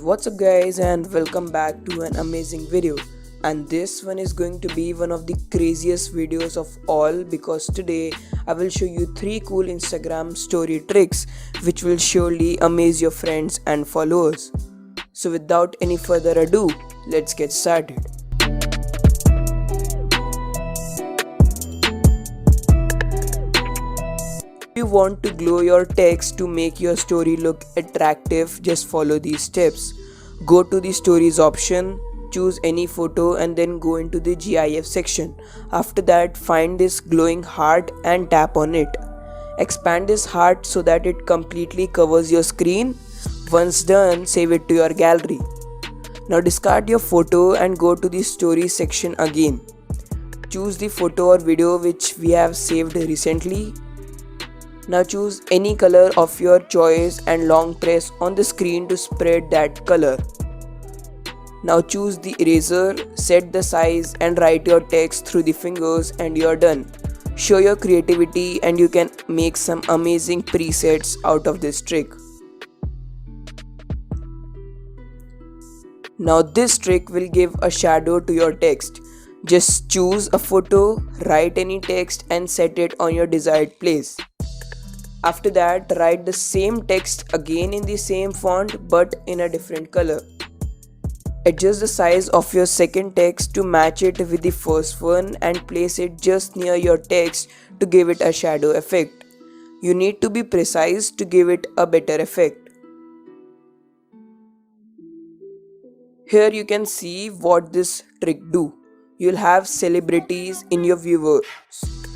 What's up guys, and welcome back to an amazing video. And this one is going to be one of the craziest videos of all, because today I will show you 3 cool Instagram story tricks which will surely amaze your friends and followers. So without any further ado, let's get started. If you want to glow your text to make your story look attractive, just follow these steps. Go to the stories option, choose any photo and then go into the GIF section. After that, find this glowing heart and tap on it. Expand this heart so that it completely covers your screen. Once done, save it to your gallery. Now discard your photo and go to the stories section again. Choose the photo or video which we have saved recently. Now choose any color of your choice and long press on the screen to spread that color. Now choose the eraser, set the size and write your text through the fingers and you're done. Show your creativity and you can make some amazing presets out of this trick. Now this trick will give a shadow to your text. Just choose a photo, write any text and set it on your desired place. After that, write the same text again in the same font but in a different color. Adjust the size of your second text to match it with the first one and place it just near your text to give it a shadow effect. You need to be precise to give it a better effect. Here you can see what this trick do. You'll have celebrities in your viewers.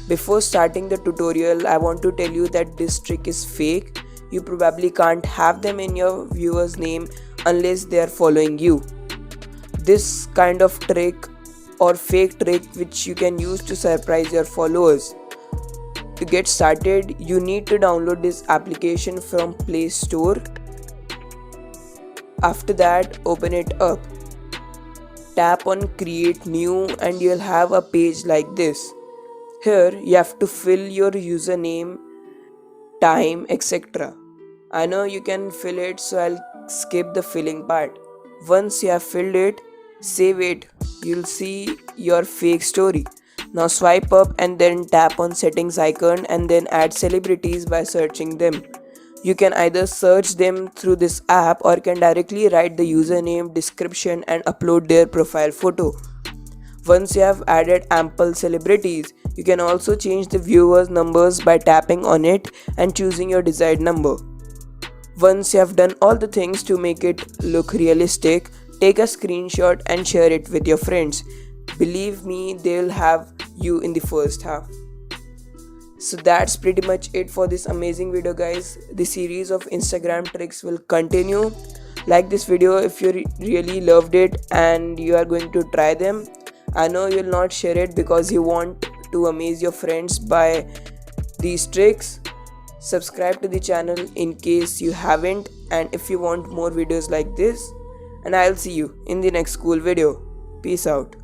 Before starting the tutorial, I want to tell you that this trick is fake. You probably can't have them in your viewer's name unless they are following you. This kind of trick or fake trick which you can use to surprise your followers. To get started, you need to download this application from Play Store. After that, open it up. Tap on Create New and you'll have a page like this. Here you have to fill your username, time, etc. I know you can fill it, so I'll skip the filling part. Once you have filled it, save it. You'll see your fake story. Now swipe up and then tap on settings icon and then add celebrities by searching them. You can either search them through this app or can directly write the username, description and upload their profile photo. Once you have added ample celebrities, you can also change the viewers' numbers by tapping on it and choosing your desired number. Once you have done all the things to make it look realistic, take a screenshot and share it with your friends. Believe me, they'll have you in the first half. So that's pretty much it for this amazing video guys. The series of Instagram tricks will continue. Like this video if you really loved it and you are going to try them. I know you'll not share it because you want to amaze your friends by these tricks. Subscribe to the channel in case you haven't, and if you want more videos like this, and I'll see you in the next cool video. Peace out.